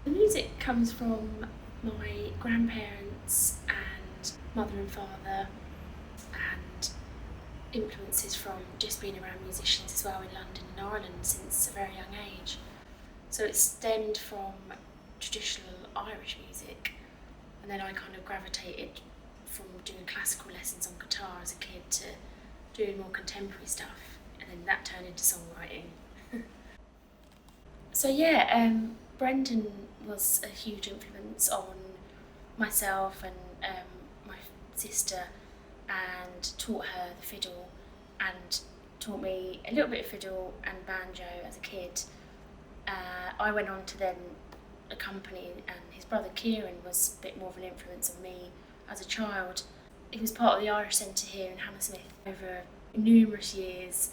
The music comes from my grandparents and mother and father, and influences from just being around musicians as well in London and Ireland since a very young age. So it stemmed from traditional Irish music, and then I kind of gravitated from doing classical lessons on guitar as a kid to doing more contemporary stuff, and then that turned into songwriting. So Brendan was a huge influence on myself and my sister, and taught her the fiddle and taught me a little bit of fiddle and banjo as a kid. I went on to then accompany, and his brother Kieran was a bit more of an influence on me as a child. He was part of the Irish Centre here in Hammersmith over numerous years,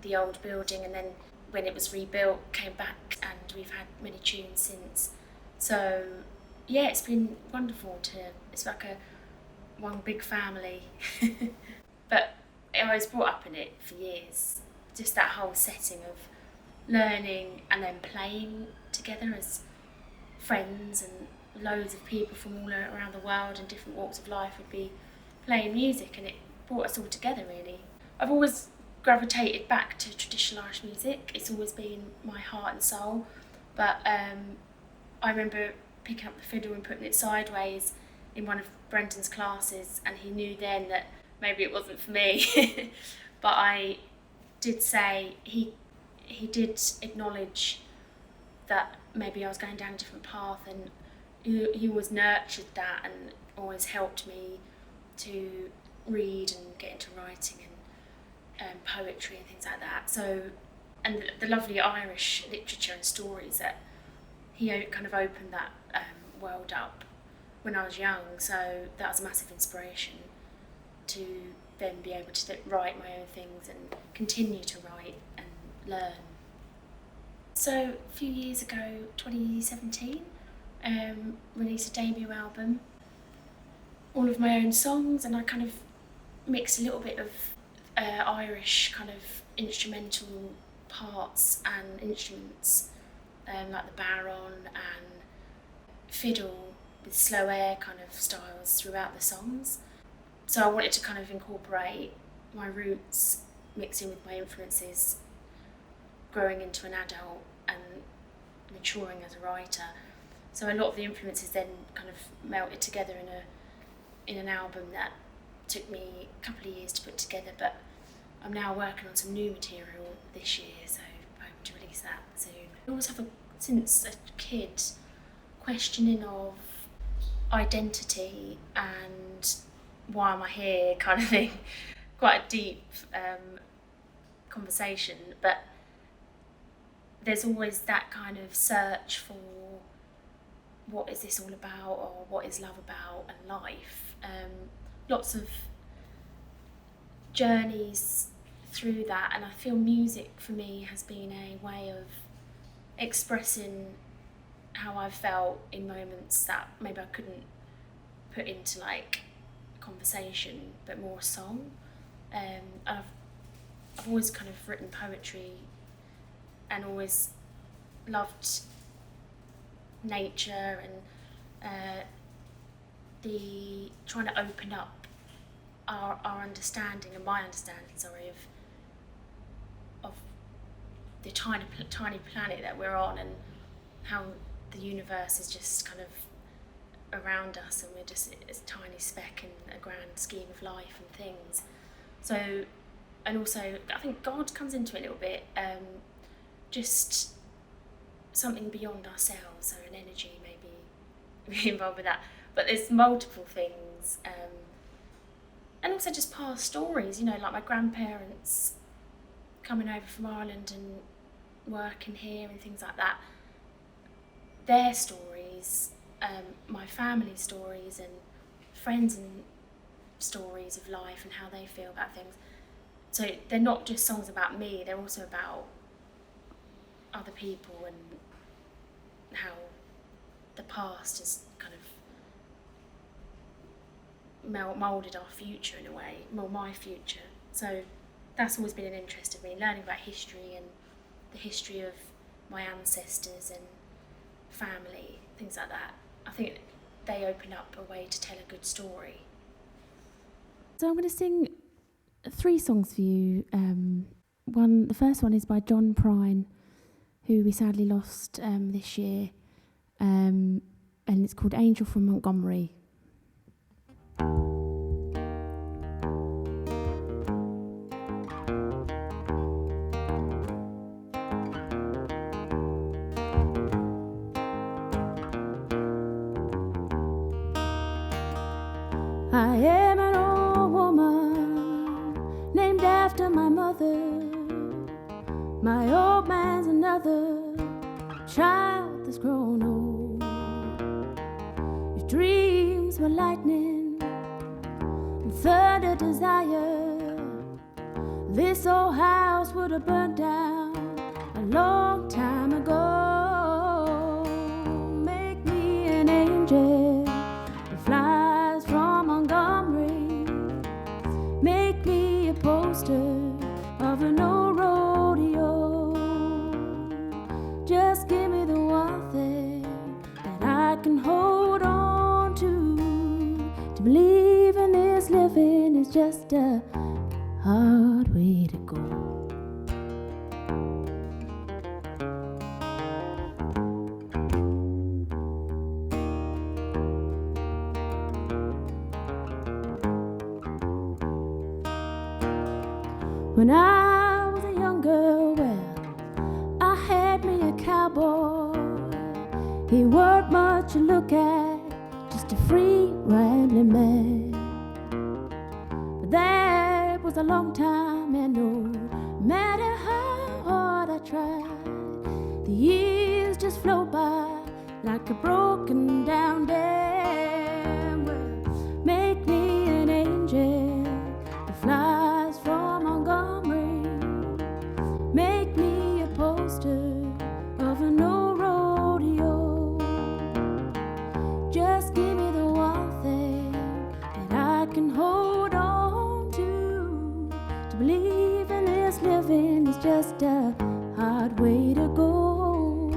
the old building, and then when it was rebuilt came back, and we've had many tunes since. So yeah, it's been wonderful it's like one big family. But I was brought up in it for years, just that whole setting of learning and then playing together as friends, and loads of people from all around the world and different walks of life would be playing music, and it brought us all together really. I've always gravitated back to traditional Irish music. It's always been my heart and soul, but I remember picking up the fiddle and putting it sideways in one of Brendan's classes, and he knew then that maybe it wasn't for me. But I did say, he did acknowledge that maybe I was going down a different path, and he always nurtured that and always helped me to read and get into writing and poetry and things like that. So, and the lovely Irish literature and stories that he kind of opened that world up when I was young. So that was a massive inspiration to then be able to write my own things and continue to write and learn. So a few years ago, 2017, released a debut album, all of my own songs, and I kind of mixed a little bit of Irish kind of instrumental parts and instruments, like the baron and fiddle with slow air kind of styles throughout the songs. So I wanted to kind of incorporate my roots, mixing with my influences, growing into an adult and maturing as a writer. So a lot of the influences then kind of melted together in an album that took me a couple of years to put together, but I'm now working on some new material this year, so I hope to release that soon. I always have, since a kid, questioning of identity and why am I here kind of thing. Quite a deep conversation, but there's always that kind of search for what is this all about, or what is love about, and life. Lots of journeys through that, and I feel music for me has been a way of expressing how I felt in moments that maybe I couldn't put into like conversation, but more song. I've always kind of written poetry and always loved nature and the trying to open up our understanding, and my understanding, of the tiny planet that we're on, and how the universe is just kind of around us, and we're just a tiny speck in a grand scheme of life and things. So, and also I think God comes into it a little bit, just something beyond ourselves, so an energy maybe involved with that. But there's multiple things, and also just past stories, like my grandparents coming over from Ireland and working here and things like that. Their stories, my family stories, and friends and stories of life and how they feel about things. So they're not just songs about me, they're also about other people and how the past has kind of moulded our future in a way, my future. So that's always been an interest of me, learning about history and the history of my ancestors and family, things like that. I think they open up a way to tell a good story. So I'm going to sing 3 songs for you. The first one is by John Prine, who we sadly lost this year, and it's called Angel from Montgomery. I am an old woman named after my mother. My old man's another child that's grown old. If dreams were lightning and thunder desire, this old house would have burnt down a long time ago. Make me an angel that flies from Montgomery. Make me a poster of an old rodeo. Just give me the one thing that I can hold on to believe in this living is just a hard way to go. When I was a young girl, well, I had me a cowboy. He weren't much to look at, just a free rambling man. But that was a long time, and no matter how hard I tried, the years just flow by like a broken down dam. Well, make me an angel that flies from Montgomery. Make me a poster of an old rodeo. Just give me the one thing that I can hold on to believe in this living is just a hard way to go.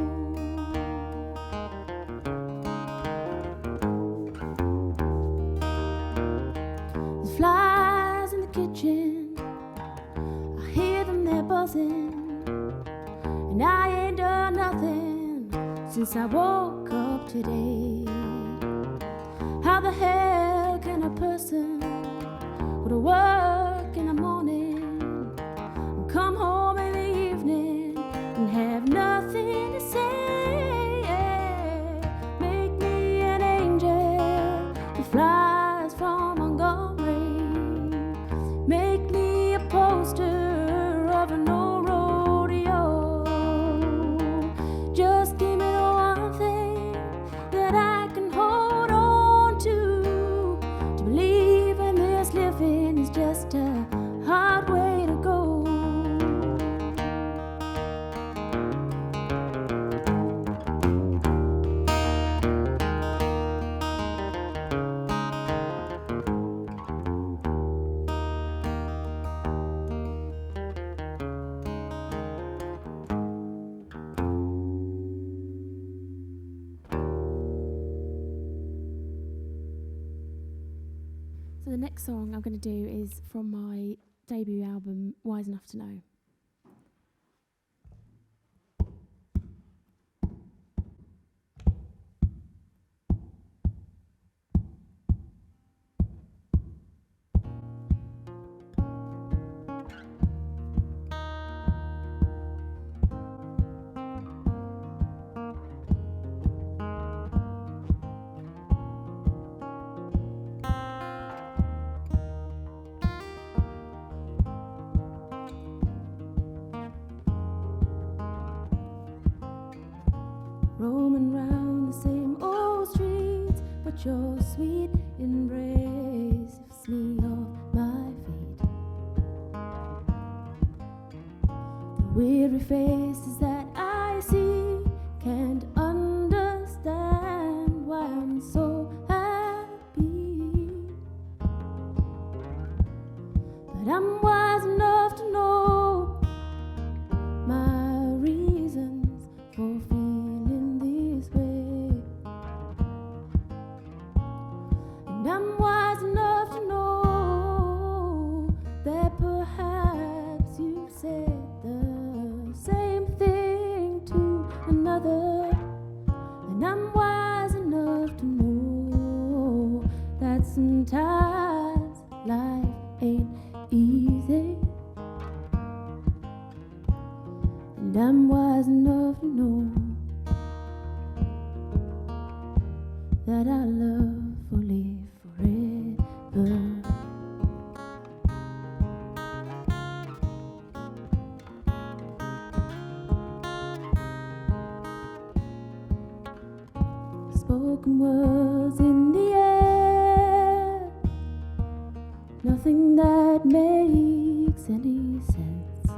There's flies in the kitchen, I hear them, they're buzzing, and I ain't done nothing since I woke up today. How the hell can a person go to work in the morning and come home in the evening and have nothing to say? Make me an angel that flies from Montgomery. Make me a poster of an old rodeo. Just give me the one thing that I can hold on to believe in this living is just a hard way to go. So the next song I'm going to do is from my debut album, Wise Enough to Know. Roaming round the same old streets, but your sweet embrace lifts me off my feet. The weary faces that I see can't understand why I'm so happy. But I'm wise enough to know my reasons for feeling this way. enough to know that our love will live forever. Spoken words in the air, nothing that makes any sense.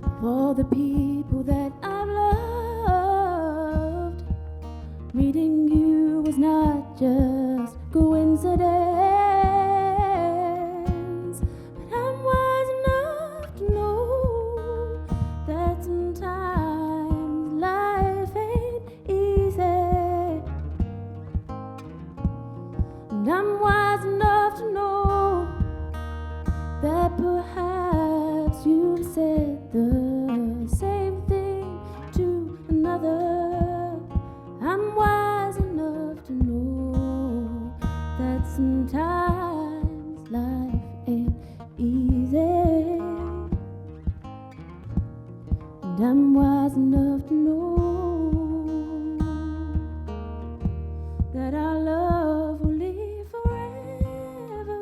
Of all the people that I've loved, meeting you was not just coincidence. But I'm wise enough to know that sometimes life ain't easy. And I'm wise enough to know that perhaps you've said the same thing to another. I'm wise enough to know that sometimes life ain't easy. And I'm wise enough to know that our love will live forever.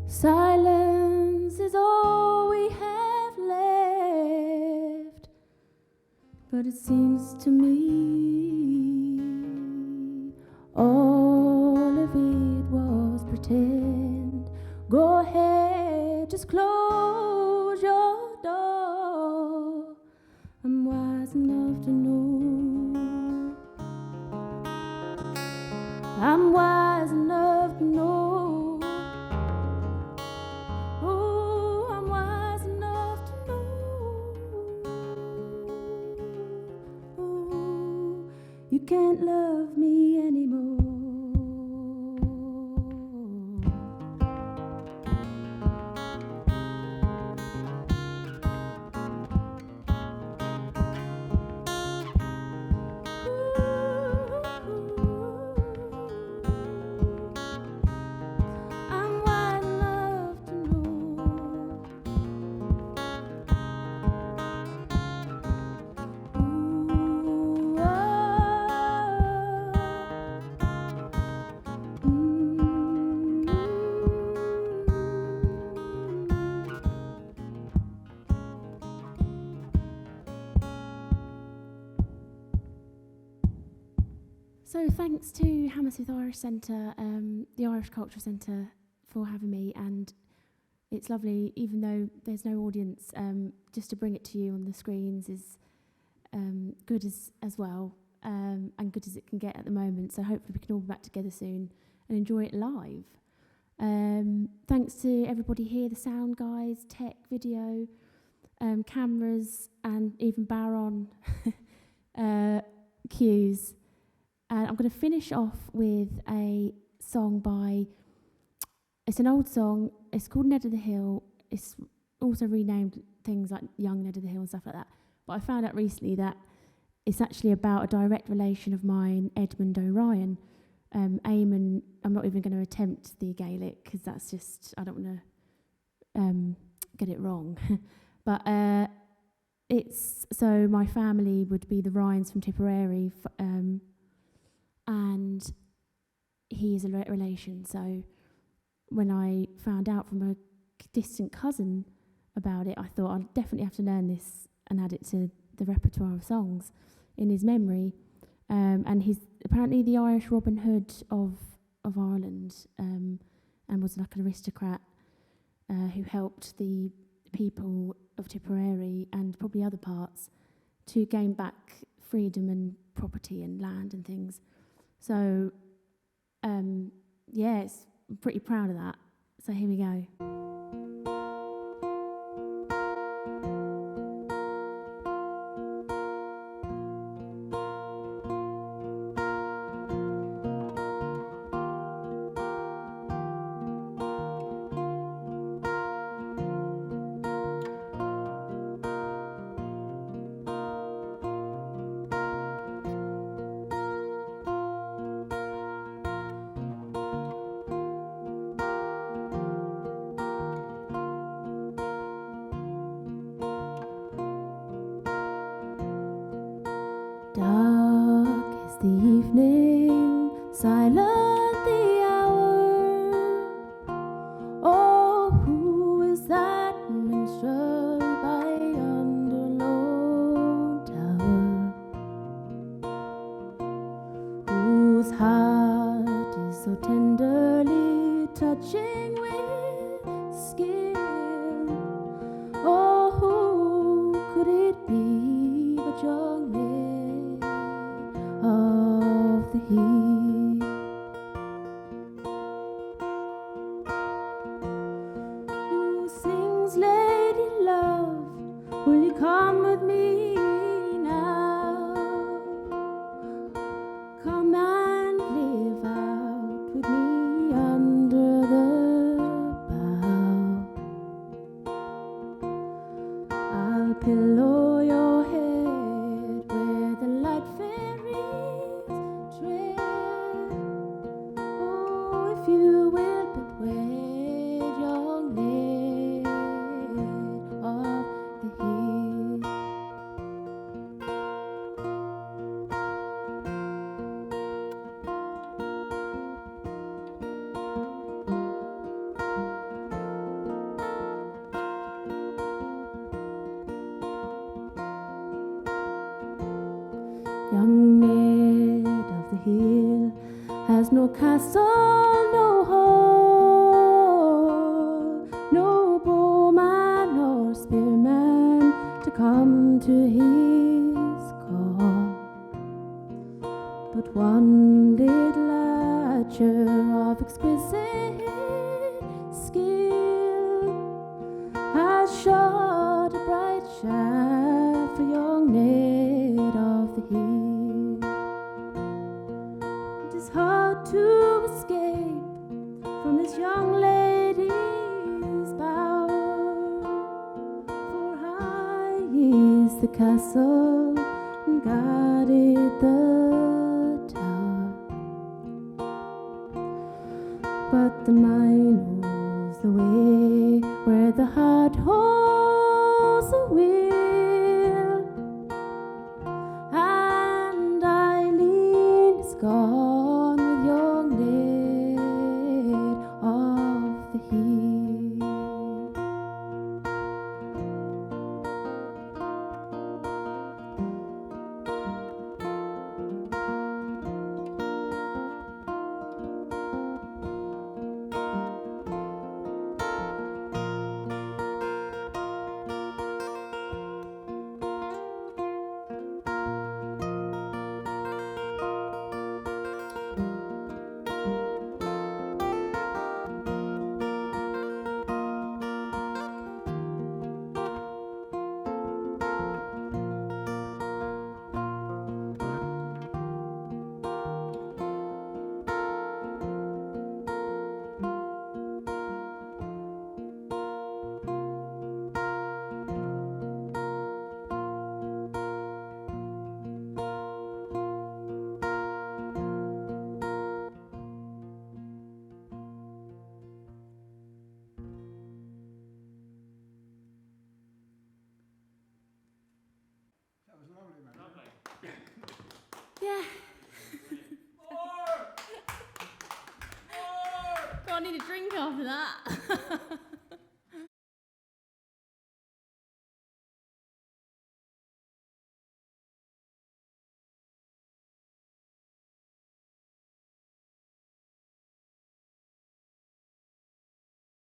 Silence is all we have left, but it seems to me all of it was pretend. Go ahead, just close your door. I'm wise enough to know. I'm wise enough to know. Oh, I'm wise enough to know. Oh, you can't love me anymore. I'm wise enough to know. Ooh, oh. So thanks to Hammersmith Irish Centre, the Irish Cultural Centre, for having me, and it's lovely, even though there's no audience, just to bring it to you on the screens is good as well, and good as it can get at the moment. So hopefully we can all be back together soon and enjoy it live. Thanks to everybody here, the sound guys, tech, video, cameras, and even Baron cues. And I'm going to finish off with a song by, it's an old song, it's called Ned of the Hill. It's also renamed things like Young Ned of the Hill and stuff like that. But I found out recently that it's actually about a direct relation of mine, Edmund O'Ryan. Eamon, I'm not even going to attempt the Gaelic because that's just, I don't want to get it wrong. But it's, so my family would be the Ryans from Tipperary, and he is a relation. So when I found out from a distant cousin about it, I thought I'd definitely have to learn this and add it to the repertoire of songs in his memory. And he's apparently the Irish Robin Hood of Ireland, and was like an aristocrat who helped the people of Tipperary and probably other parts to gain back freedom and property and land and things. So, I'm pretty proud of that. So here we go. the evening, silent the hour. Oh, who is that minstrel by yonder lone tower, whose heart is so tenderly touching with skill? Oh, who could it be but young Ned of the hill, who sings, "Lady love, will you come with me now? Come and live out with me under the bough. I'll pillow your head where the light fairies tread. Oh, if you will but wed young Ned of the hill." Young Ned of the hill has no castle, no hall, no bowman or spearman to come to his call, but one little archer of exquisite skill has shot a bright shaft for young Ned of the hill. It is hard to escape from this young lady's bower, for high is the castle and guarded the tower. But the mind knows the way where the heart holds the will, and Eileen is gone with young Ned of the hill. That was lovely, man. Lovely. Yeah. More! More! God, I need a drink after that.